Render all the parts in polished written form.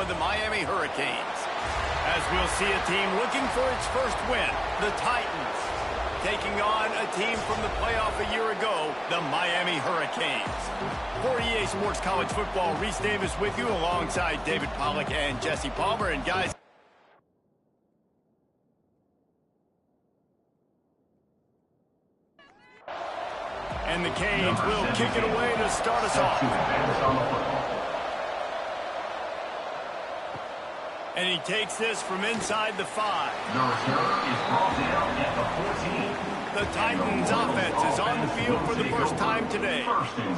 the Miami Hurricanes. As we'll see a team looking for its first win, the Titans, taking on a team from the playoff a year ago, the Miami Hurricanes. For EA Sports College Football, Reese Davis with you alongside David Pollack and Jesse Palmer. And guys, and the Canes will kick it away to start us off. And he takes this from inside the 5. The return is brought down at the 14. The Titans offense is on the field for the first time today.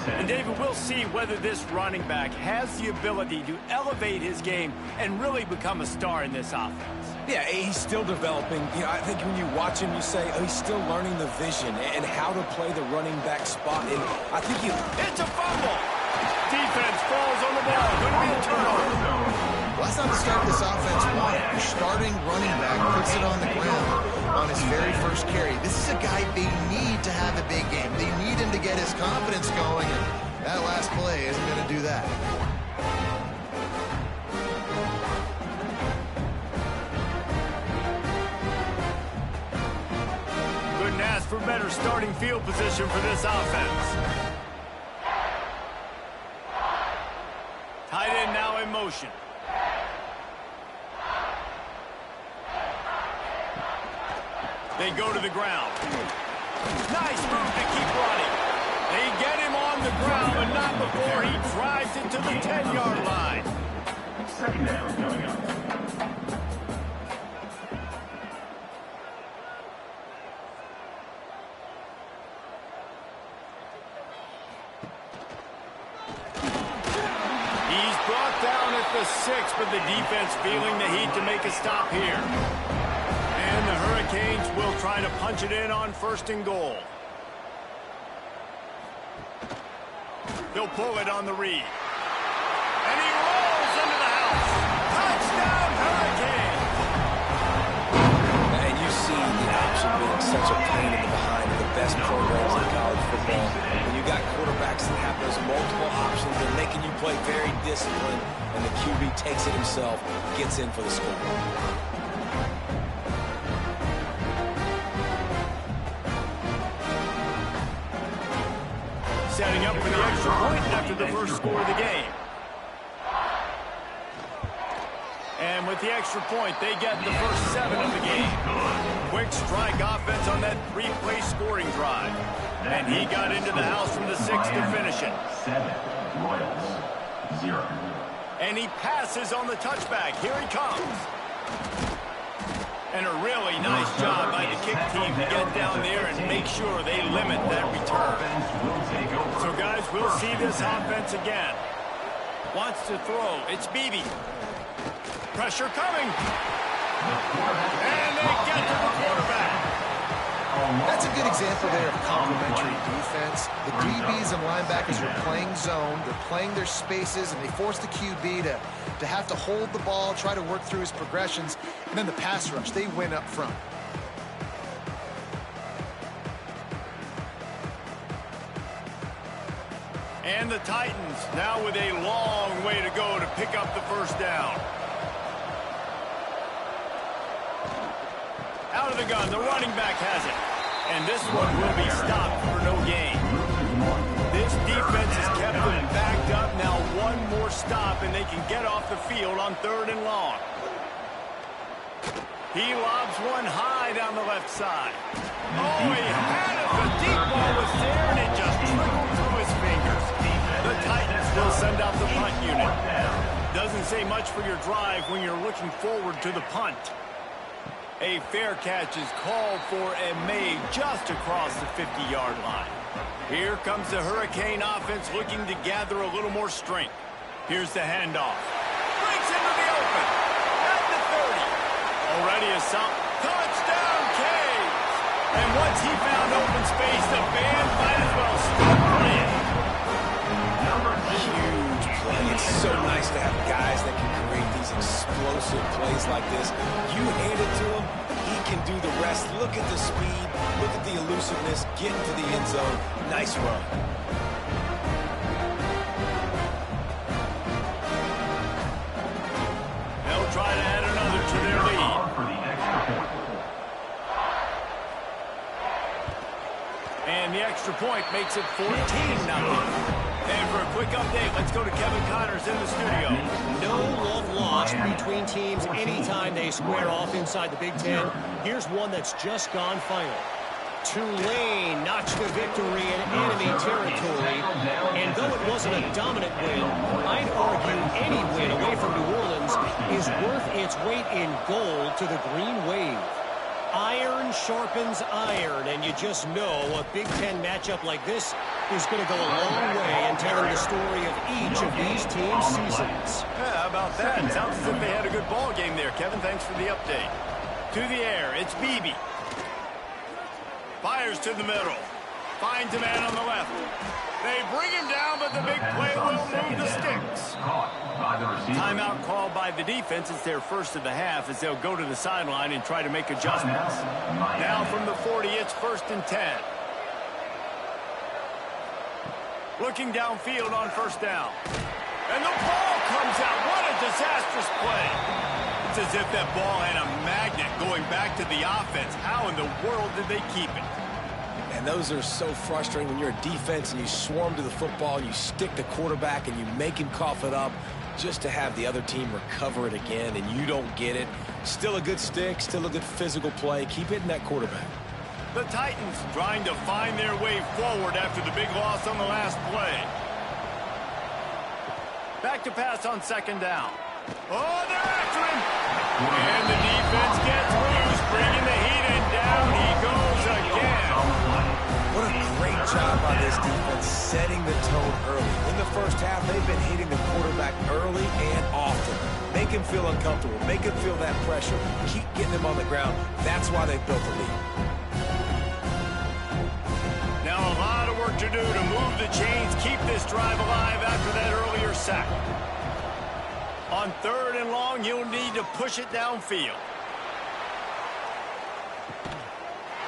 And David, we'll see whether this running back has the ability to elevate his game and really become a star in this offense. Yeah, he's still developing. You know, I think when you watch him, you say, oh, he's still learning the vision and how to play the running back spot. And I think it's a fumble. Defense falls on the ball. Going to be a turnover. Well, that's not the start this offense wanted. Your starting running back puts it on the ground on his very first carry. This is a guy they need to have a big game. They need him to get his confidence going, and that last play isn't going to do that. Couldn't ask for better starting field position for this offense. Tight end now in motion. They go to the ground. Nice move to keep running. They get him on the ground, but not before he drives it to the 10-yard line. Second down coming up. He's brought down at the 6, but the defense feeling the heat to make a stop here. And the Hurricanes will try to punch it in on 1st and goal. He'll pull it on the read. And he rolls into the house. Touchdown, Hurricanes! and you see the option being such a pain in the behind of the best programs in college football. When you got quarterbacks that have those multiple options, they're making you play very disciplined, and the QB takes it himself, gets in for the score. Setting up for the extra point after the first score of the game. And with the extra point, they get the first 7 of the game. Quick strike offense on that 3-play scoring drive. And he got into the house from the 6 to finish it. 7, Royals, 0. And he passes on the touchback. Here he comes. And a really nice job by the kick team to get down there and make sure they limit that return. So, guys, we'll see this offense again. Wants to throw. It's Beebe. Pressure coming. And they get to the quarterback. That's a good example there of complementary defense. The DBs and linebackers are playing zone. They're playing their spaces, and they force the QB to have to hold the ball, try to work through his progressions, and then the pass rush, they win up front. And the Titans now with a long way to go to pick up the first down. Out of the gun, the running back has it. And this one will be stopped for no gain. This defense has kept them backed up. Now one more stop, and they can get off the field on 3rd and long. He lobs one high down the left side. Oh, he had it. The deep ball was there, and it just trickled through his fingers. The Titans will send out the punt unit. Doesn't say much for your drive when you're looking forward to the punt. A fair catch is called for and made just across the 50-yard line. Here comes the Hurricane offense looking to gather a little more strength. Here's the handoff. Breaks into the open. At the 30. Already a touchdown, Canes. And once he found open space, the band might as well stop playing. Huge play. It's so nice to have guys that can create these explosive plays like this. You hand it to him, he can do the rest. Look at the speed, look at the elusiveness, get into the end zone. Nice run. And the extra point makes it 14-0. And for a quick update, let's go to Kevin Connors in the studio. No love lost between teams anytime they square off inside the Big Ten. Here's one that's just gone final. Tulane notched a victory in enemy territory. And though it wasn't a dominant win, I'd argue any win away from New Orleans is worth its weight in gold to the Green Wave. Iron sharpens iron, and you just know a Big Ten matchup like this is going to go a long way in telling the story of each of these teams' seasons. Yeah, how about that? Sounds as if they had a good ball game there, Kevin. Thanks for the update. To the air, it's Beebe. Fires to the middle. Finds a man on the left. They bring him down, but the big play will move the sticks. Timeout called by the defense. It's their first of the half as they'll go to the sideline and try to make adjustments. Now from the 40, it's 1st and 10. Looking downfield on 1st down. And the ball comes out. What a disastrous play. It's as if that ball had a magnet going back to the offense. How in the world did they keep it? And those are so frustrating when you're a defense and you swarm to the football and you stick the quarterback and you make him cough it up just to have the other team recover it again and you don't get it. Still a good stick, still a good physical play. Keep hitting that quarterback. The Titans trying to find their way forward after the big loss on the last play. Back to pass on 2nd down. Oh, they're after him. And the defense gets loose, bringing the heat, and down he goes again. What a great job by this defense setting the tone early. In the first half, they've been hitting the quarterback early and often. Make him feel uncomfortable. Make him feel that pressure. Keep getting him on the ground. That's why they've built the lead. Now a lot of work to do to move the chains, keep this drive alive after that earlier sack. On 3rd and long, he'll need to push it downfield.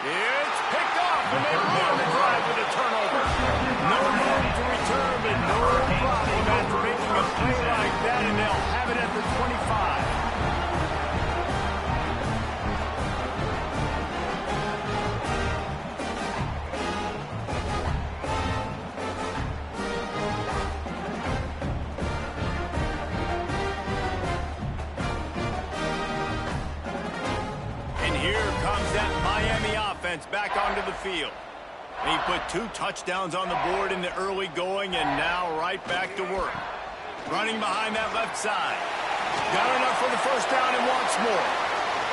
It's picked off, and they ruin the drive with a turnover. No room to return, but no problem after making a play like that, and they'll have it at the 25. Back onto the field. He put 2 touchdowns on the board in the early going and now right back to work. Running behind that left side. Got enough for the 1st down and wants more.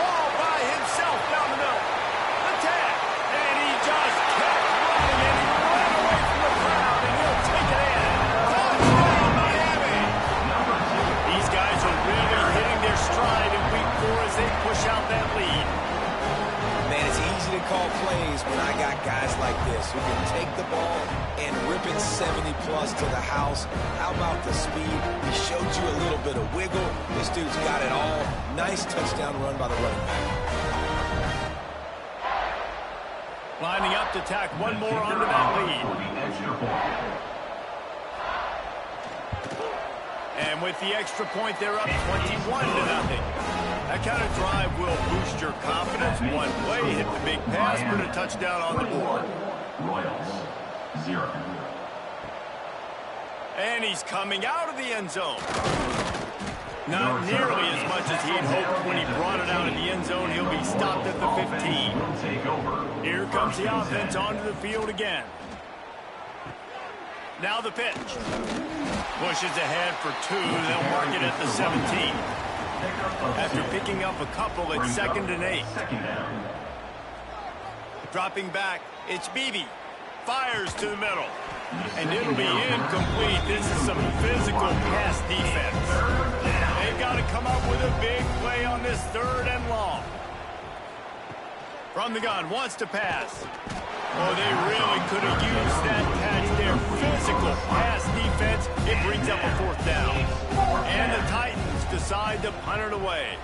All by himself down the middle. The tag. And he just kept running and he ran away from the crowd and he'll take it in. Touchdown Miami. These guys are really hitting their stride in week 4 as they push out that lead. Man, it's easy to call plays when I got guys like this who can take the ball and rip it 70-plus to the house. How about the speed? He showed you a little bit of wiggle. This dude's got it all. Nice touchdown run by the running back. Lining up to tack one more onto that lead. And with the extra point, they're up 21-0. That kind of drive will boost your confidence. One play, hit the big pass, put a touchdown on the board. Royals, 0. And he's coming out of the end zone. Not nearly as much as he'd hoped when he brought it out of the end zone. He'll be stopped at the 15. Here comes the offense onto the field again. Now the pitch. Pushes ahead for 2. They'll mark it at the 17. After picking up a couple, it's 2nd and 8. Dropping back, it's Beebe. Fires to the middle. And it'll be incomplete. This is some physical pass defense. They've got to come up with a big play on this 3rd and long. From the gun, wants to pass. Oh, they really could have used that catch there. Physical pass defense. It brings up a 4th down. And the Titans decide to punt it away.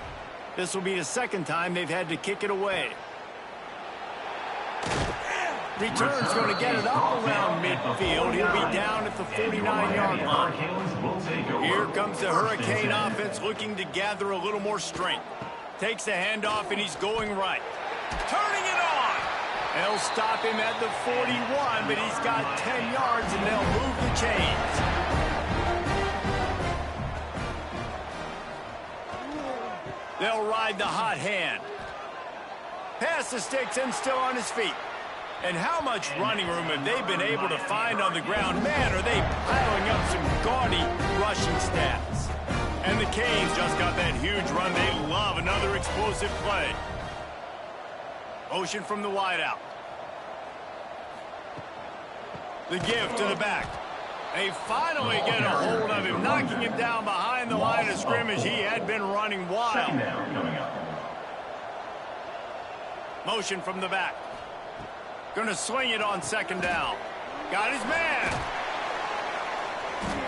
This will be the 2nd time they've had to kick it away. Return's going to get it up around midfield. He'll be down at the 49-yard line. Here comes the Hurricane offense looking to gather a little more strength. Takes the handoff, and he's going right. Turning it on. They'll stop him at the 41, but he's got 10 yards, and they'll move the chains. They'll ride the hot hand. Past the sticks and still on his feet. And how much running room have they been able to find on the ground? Man, are they piling up some gaudy rushing stats. And the Canes just got that huge run. They love another explosive play. Motion from the wideout. The give to the back. They finally get a hold of him, knocking him down behind the line of scrimmage. He had been running wild. Motion from the back. Going to swing it on second down. Got his man.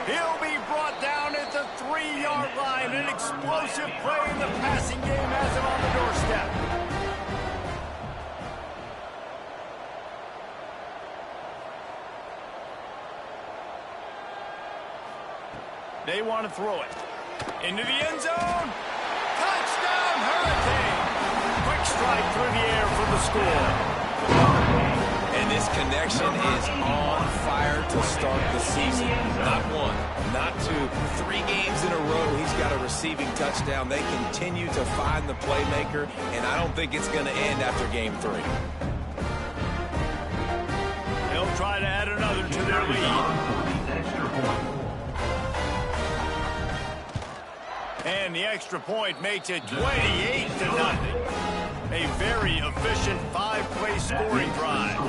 He'll be brought down at the 3-yard line. An explosive play in the passing game has him on the doorstep. They want to throw it. Into the end zone. Touchdown, Hurricane. Quick strike through the air for the score. And this connection is on fire to start the season. Not one, not two, 3 games in a row. He's got a receiving touchdown. They continue to find the playmaker, and I don't think it's going to end after game 3. They'll try to add another to their lead. And the extra point makes it 28-0. A very efficient 5-play scoring drive.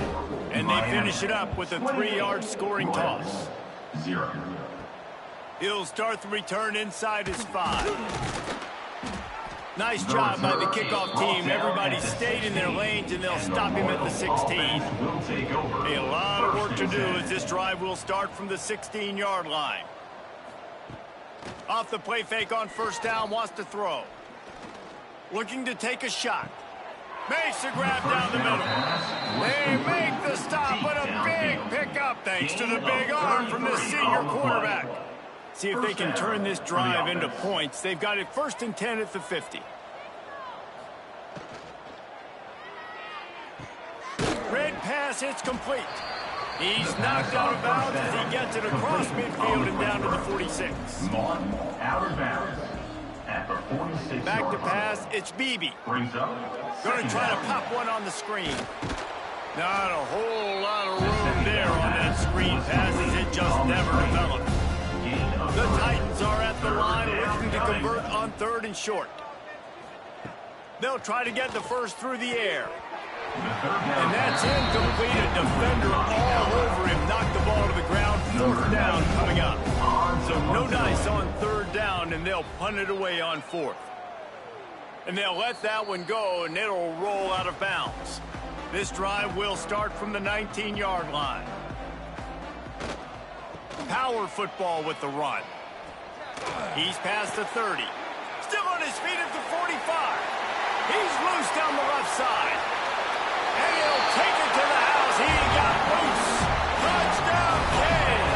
And they finish it up with a 3-yard scoring toss. He'll start the return inside his 5. Nice job by the kickoff team. Everybody stayed in their lanes, and they'll stop him at the 16. A lot of work to do as this drive will start from the 16-yard line. Off the play fake on first down, wants to throw. Looking to take a shot. Makes the grab down the middle. They make the stop, but a big pickup thanks to the big arm from the senior quarterback. See if they can turn this drive into points. They've got it 1st and 10 at the 50. Red pass, it's complete. He's knocked out of bounds as he gets it across midfield and down to the 46. Back to pass, it's Beebe. Going to try to pop one on the screen. Not a whole lot of room there on that screen pass as it just never developed. The Titans are at the line looking to convert on 3rd and short. They'll try to get the first through the air. And that's incomplete. A defender all over him. Knocked the ball to the ground. 4th down coming up. So no dice on 3rd down, and they'll punt it away on 4th. And they'll let that one go, and it'll roll out of bounds. This drive will start from the 19-yard line. Power football with the run. He's past the 30. Still on his feet at the 45. He's loose down the left side. And he'll take it to the house. He got loose. Touchdown, Canes.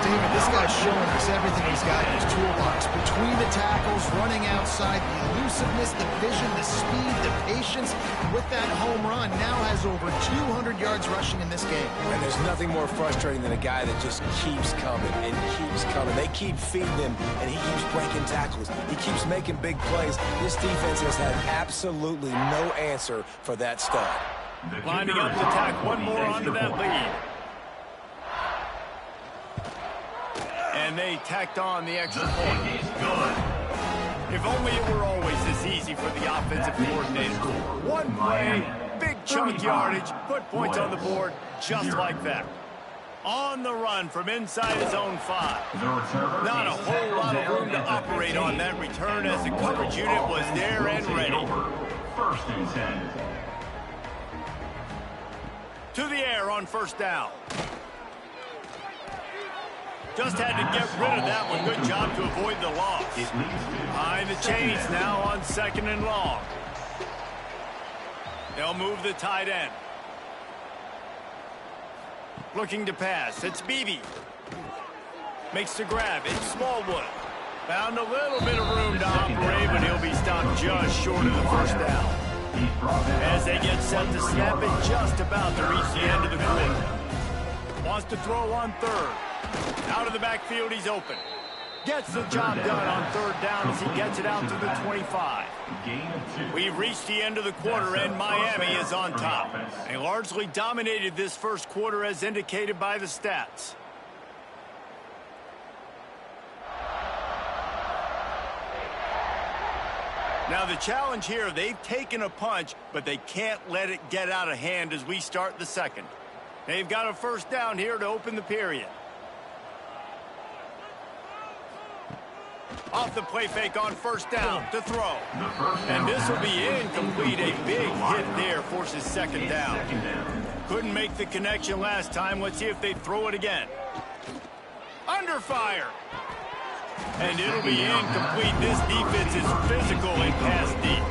David, this guy's showing us everything he's got in his toolbox. Between the tackles, running outside, the elusiveness, the vision, the speed, the patience. With that home run, now has over 200 yards rushing in this game. And there's nothing more frustrating than a guy that just keeps coming and keeps coming. They keep feeding him, and he keeps breaking tackles. He keeps making big plays. This defense has had absolutely no answer for that stud. Lining up to tack one more onto that lead. And they tacked on the extra point. If only it were always this easy for the offensive coordinator. One play, big chunk yardage, put points on the board just like that. On the run from inside his own 5. Not a whole lot of room to operate on that return as the coverage unit was there and ready. 1st and 10. To the air on 1st down. Just had to get rid of that one. Good job to avoid the loss. Behind the chains now on 2nd and long. They'll move the tight end. Looking to pass. It's Beebe. Makes the grab. It's Smallwood. Found a little bit of room to operate, but he'll be stopped just short of the 1st down. As they get set to snap it, just about to reach the end of the quarter. Wants to throw on third. Out of the backfield, he's open. Gets the job done on third down as he gets it out to the 25. We've reached the end of the quarter, and Miami is on top. They largely dominated this first quarter as indicated by the stats. Now the challenge here, they've taken a punch, but they can't let it get out of hand as we start the second. They've got a first down here to open the period. Off the play fake on first down to throw. And this will be incomplete. A big hit there forces second down. Couldn't make the connection last time. Let's see if they throw it again. Under fire. And it'll be incomplete. This defense is physical and pass deep.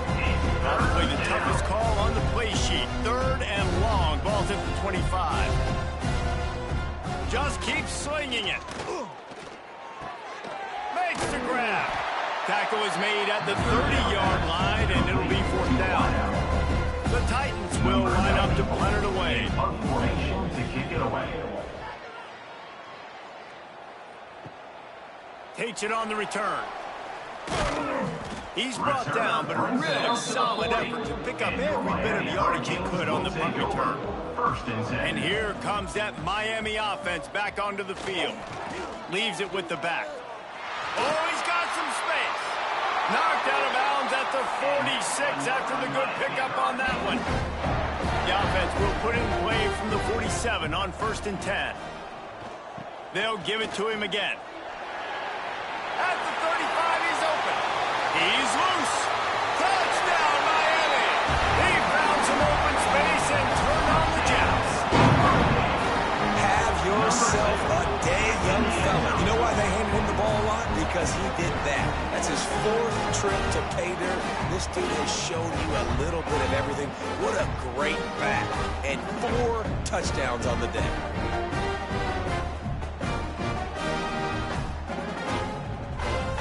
Probably the toughest call on the play sheet. Third and long. Ball's at the 25. Just keep slinging it. Makes the grab. Tackle is made at the 30-yard line, and it'll be fourth down. The Titans will line up to punt it away. Takes it on the return. He's brought down, but a really solid effort to pick up every bit of yardage he could on the punt return. And here comes that Miami offense back onto the field. Leaves it with the back. Oh, he's got some space. Knocked out of bounds at the 46 after the good pickup on that one. The offense will put it in play from the 47 on 1st and 10. They'll give it to him again. At the 35, he's open. He's loose. Touchdown, Miami. He found some open space and turned on the Jets. Have yourself a day, young fella. You know why they handed him the ball a lot? Because he did that. That's his 4th trip to pay dirt. This dude has shown you a little bit of everything. What a great back. And 4 touchdowns on the day.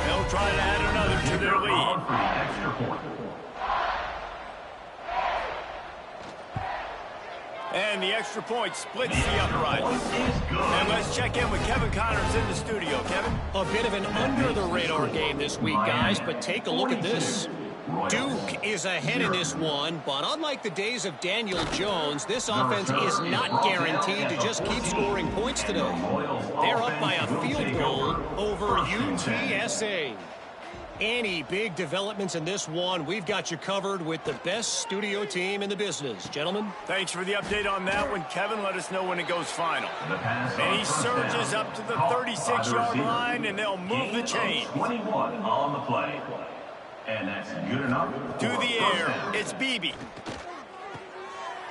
They'll try to add another to their lead. And the extra point splits the uprights. And let's check in with Kevin Connors in the studio. Kevin? A bit of an under-the-radar game this week, guys, but take a look at this. Duke is ahead in this one, but unlike the days of Daniel Jones, this offense is not guaranteed to just keep scoring points today. They're up by a field goal over UTSA. Any big developments in this one, we've got you covered with the best studio team in the business. Gentlemen? Thanks for the update on that one, Kevin. Let us know when it goes final. And he surges up to the 36-yard line, and they'll move the chain. 21 on the play. And that's good enough. To the air, it's Beebe.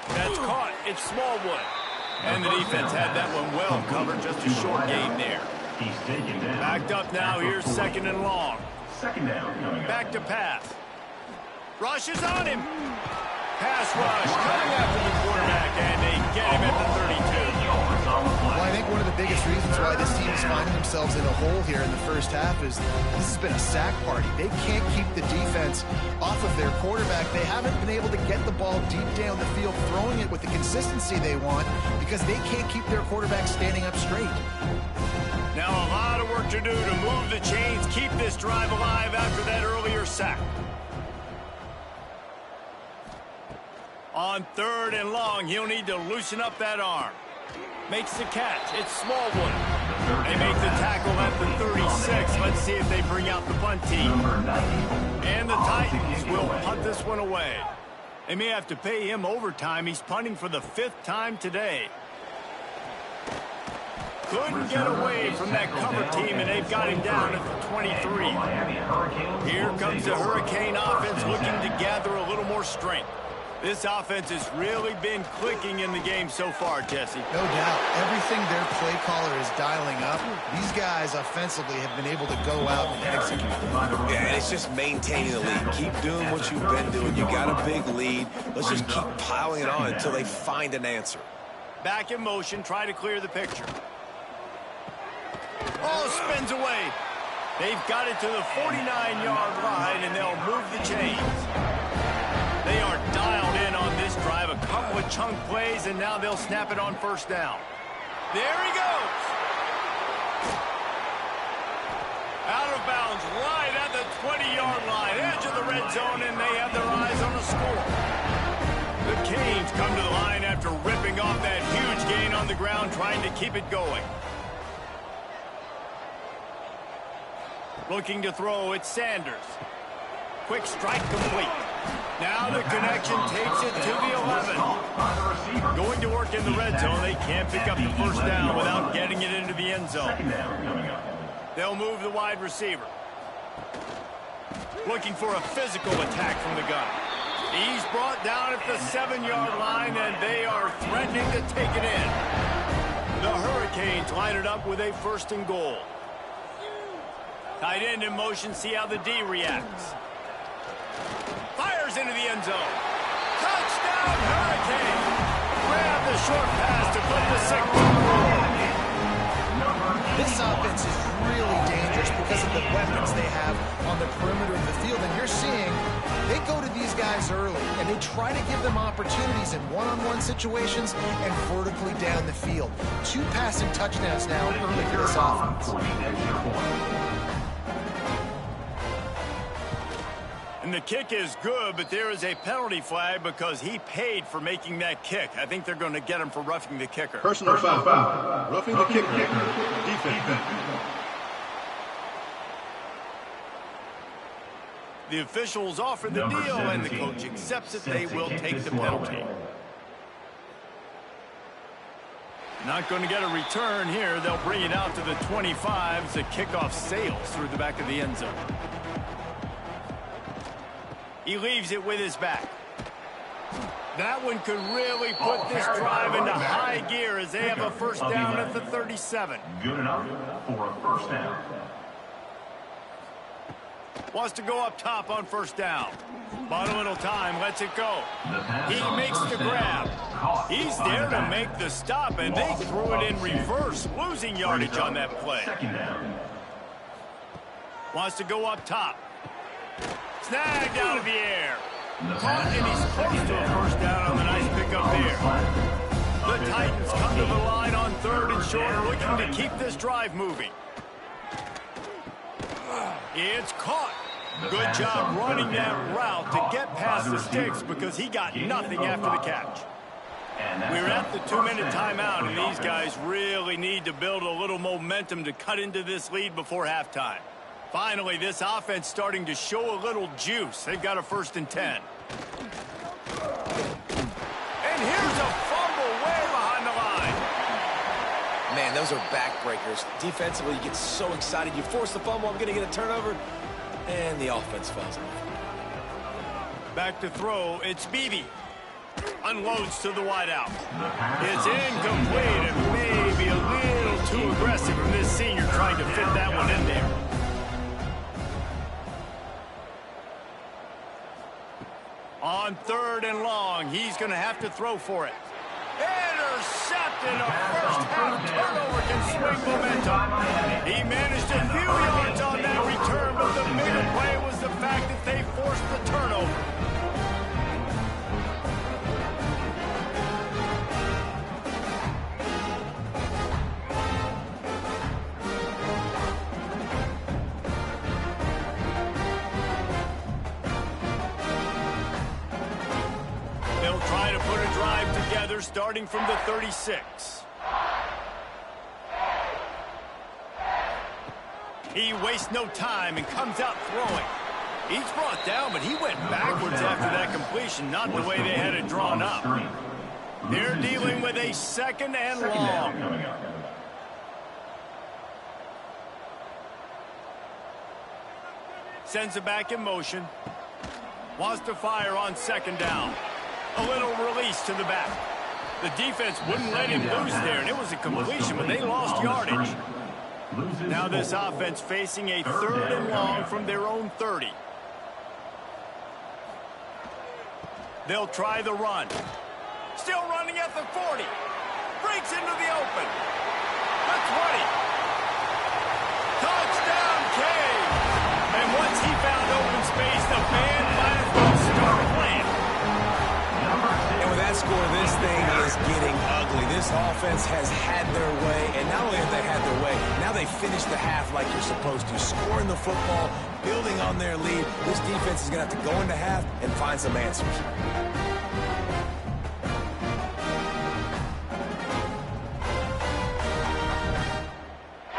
That's caught. It's Smallwood. And the defense had that one well covered. Just a short gain there. He's taken down. Backed up now. Here's 2nd and long. Second down coming up. Back to pass. Rush is on him. Pass rush coming after the quarterback, and they get him at the 32. Well, I think one of the biggest reasons why this team is finding themselves in a hole here in the first half is this has been a sack party. They can't keep the defense off of their quarterback. They haven't been able to get the ball deep down the field, throwing it with the consistency they want because they can't keep their quarterback standing up straight. Now a lot of work to do to move the chains, keep this drive alive after that earlier sack. On 3rd and long, he'll need to loosen up that arm. Makes the catch. It's Smallwood. They make the tackle at the 36. Let's see if they bring out the punt team. And the Titans will punt this one away. They may have to pay him overtime. He's punting for the 5th time today. Couldn't get away from that cover team, and they've got him down at the 23. Here comes the Hurricane offense looking to gather a little more strength. This offense has really been clicking in the game so far, Jesse. No doubt. Everything their play caller is dialing up, these guys offensively have been able to go out and execute. Yeah, and it's just maintaining the lead. Keep doing what you've been doing. You got a big lead. Let's just keep piling it on until they find an answer. Back in motion, try to clear the picture. Oh, spins away. They've got it to the 49-yard line, and they'll move the chains. They are dialed in on this drive. A couple of chunk plays, and now they'll snap it on first down. There he goes. Out of bounds, right at the 20-yard line, edge of the red zone, and they have their eyes on the score. The Canes come to the line after ripping off that huge gain on the ground, trying to keep it going. Looking to throw, it's Sanders. Quick strike complete. Now the connection takes it to the 11. Going to work in the red zone, they can't pick up the first down without getting it into the end zone. They'll move the wide receiver. Looking for a physical attack from the gun. He's brought down at the 7-yard line, and they are threatening to take it in. The Hurricanes line it up with a 1st and goal. Tight end in motion, see how the D reacts. Fires into the end zone. Touchdown, Hurricane! Grab the short pass to put the 6. This offense is really dangerous because of the weapons they have on the perimeter of the field. And you're seeing they go to these guys early, and they try to give them opportunities in one-on-one situations and vertically down the field. 2 passing touchdowns now early for this offense. And the kick is good, but there is a penalty flag because he paid for making that kick. I think they're going to get him for roughing the kicker. Personal foul. Roughing the kicker. Defense. The officials offer the deal, and the coach accepts it. They will take the penalty. Not going to get a return here. They'll bring it out to the 25 as the kickoff sails through the back of the end zone. He leaves it with his back. That one could really put this drive into high gear as they have a first down at the 37. Good enough for a first down. Wants to go up top on first down. Bought a little time, lets it go. He makes the grab. He's there to make the stop, and they threw it in reverse, losing yardage on that play. Wants to go up top. Snagged out of the air. Caught, and he's close to a first down on the nice pickup there. The Titans come to the line on 3rd and short, looking to keep this drive moving. It's caught. Good job running that route to get past the sticks because he got nothing after the catch. We're at the 2-minute timeout, and these guys really need to build a little momentum to cut into this lead before halftime. Finally, this offense starting to show a little juice. They've got a 1st and 10. And here's a fumble way behind the line. Man, those are backbreakers. Defensively, you get so excited. You force the fumble, I'm going to get a turnover, and the offense falls off. Back to throw, it's Beebe. Unloads to the wideout. It's incomplete and maybe a little too aggressive from this senior trying to fit that one in there. On 3rd and long, he's going to have to throw for it. Intercepted. A first-half turnover can swing momentum. He managed a few yards on that return, but the bigger play was the fact that they forced the turnover. They'll try to put a drive together starting from the 36. He wastes no time and comes out throwing. He's brought down, but he went backwards after that completion, not the way they had it drawn up. They're dealing with a 2nd and long. Sends it back in motion. Wants to fire on 2nd down. A little release to the back. The defense wouldn't let him loose there, and it was a completion, but they lost yardage. Now this offense facing a 3rd and long from their own 30. They'll try the run. Still running at the 40. Breaks into the open. The 20. Touchdown, Cade. And once he found open space, the band might as well start playing. defense has had their way, and not only have they had their way, now they finish the half like you're supposed to, scoring the football, building on their lead. This defense is going to have to go into half and find some answers.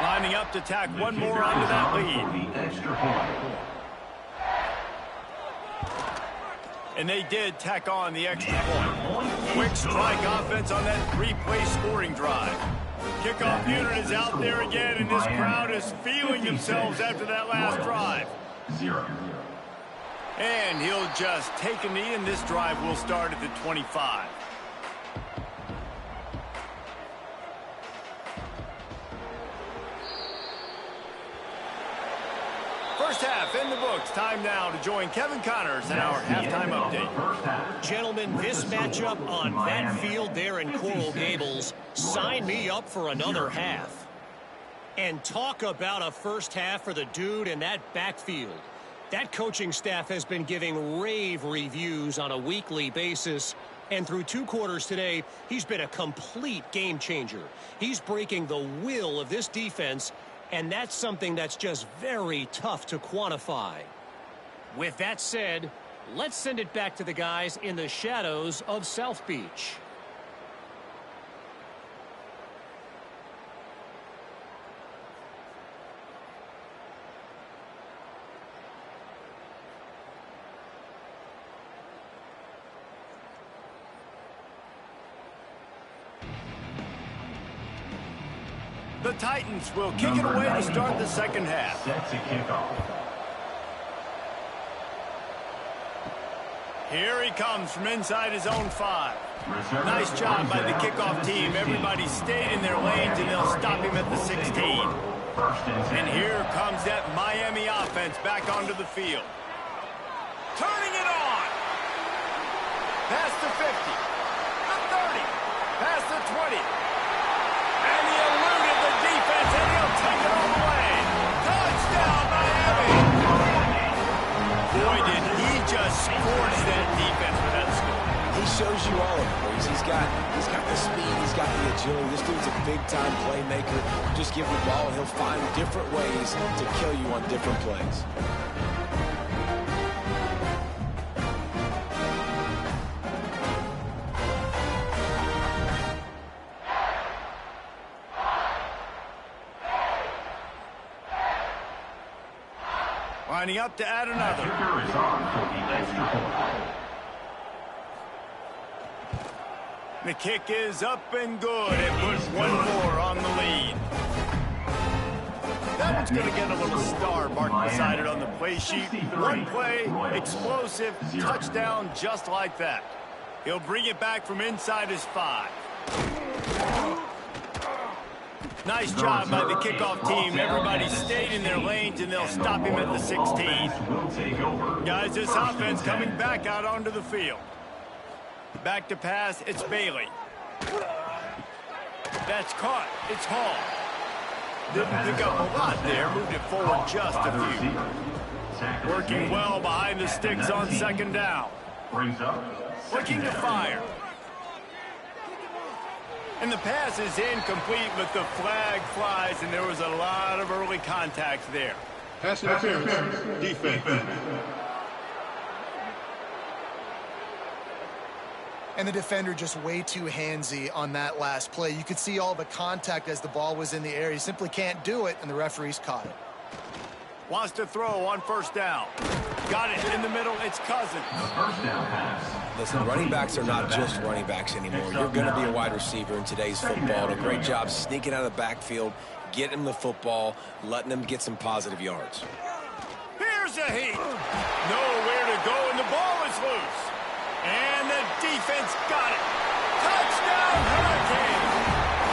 Lining up to tack one more onto that lead. And they did tack on the extra point. Quick strike offense on that three-play scoring drive. Kickoff unit is out there again, and this crowd is feeling themselves after that last drive. And he'll just take a knee, and this drive will start at the 25. First half in the books. Time now to join Kevin Connors in our halftime update. Gentlemen, this matchup on that field there in Coral Gables, sign me up for another half. And talk about a first half for the dude in that backfield. That coaching staff has been giving rave reviews on a weekly basis. And through 2 quarters today, he's been a complete game changer. He's breaking the will of this defense, and that's something that's just very tough to quantify. With that said, let's send it back to the guys in the shadows of South Beach. The Titans will kick it away to start the second half. Set to kick off. Here he comes from inside his own 5. Nice job by the kickoff team. Everybody stayed in their lanes, and they'll stop him at the 16. And here comes that Miami offense back onto the field. Turning it on. Past the 50. The 30. Past the 20. And he eluded the defense, and he'll take it all the way. Touchdown, Miami. Boy, did he just scorch that defense for that score. He shows you all of it. He's got the speed, he's got the agility. This dude's a big-time playmaker. Just give him the ball, and he'll find different ways to kill you on different plays. Lining up to add another. Kicker is on for the extra point. The kick is up and good. It puts one more on the lead. That one's going to get a little star marked beside it on the play sheet. One play, explosive, touchdown just like that. He'll bring it back from inside his 5. Nice job by the kickoff team. Everybody stayed in their lanes, and they'll stop him at the 16. Guys, this offense coming back out onto the field. Back to pass, it's Bailey. That's caught. It's Hall. Didn't pick up a lot there. Moved it forward just a few. Working well behind the sticks on second down. Looking to fire. And the pass is incomplete, but the flag flies, and there was a lot of early contact there. Pass interference. Defense. And the defender just way too handsy on that last play. You could see all the contact as the ball was in the air. He simply can't do it, and the referees caught it. Wants to throw on first down. Got it in the middle. It's Cousins. First down pass. Listen, running backs are not just running backs anymore. You're going to be a wide receiver in today's football. And a great job sneaking out of the backfield, getting the football, letting them get some positive yards. Here's a heat. Nowhere to go, and the ball is loose. And the defense got it. Touchdown, Hurricanes.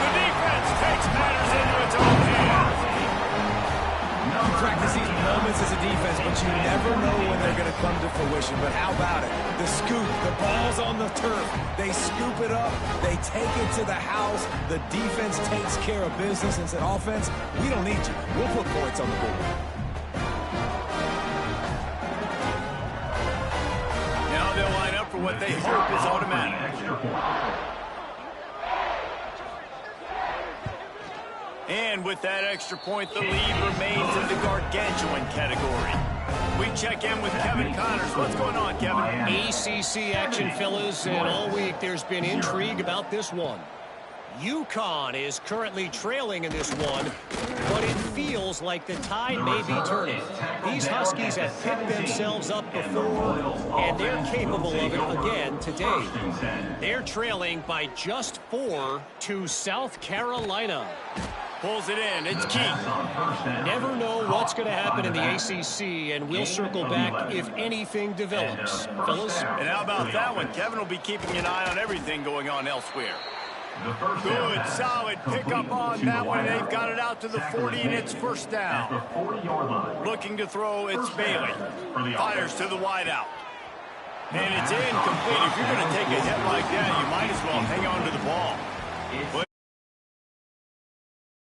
The defense takes matters into its own hands. You practice these moments as a defense, but you never know when they're going to come to fruition. But how about it? The scoop, the ball's on the turf. They scoop it up. They take it to the house. The defense takes care of business and said, offense, we don't need you. We'll put points on the board. Now they'll line up for what they hope is automatic. And with that extra point, the lead remains in the gargantuan category. We check in with Kevin Connors. What's going on, Kevin? ACC action, fellas, and all week there's been intrigue about this one. UConn is currently trailing in this one, but it feels like the tide may be turning. These Huskies have picked themselves up before, and they're capable of it again today. They're trailing by just 4 to South Carolina. Pulls it in. It's key. Never know what's going to happen in the ACC, and we'll circle back if anything develops. Fellas? And how about that one? Kevin will be keeping an eye on everything going on elsewhere. Good, solid pickup on that one. They've got it out to the 40, and it's first down. Looking to throw, it's Bailey. Fires to the wideout. And it's incomplete. If you're going to take a hit like that, you might as well hang on to the ball.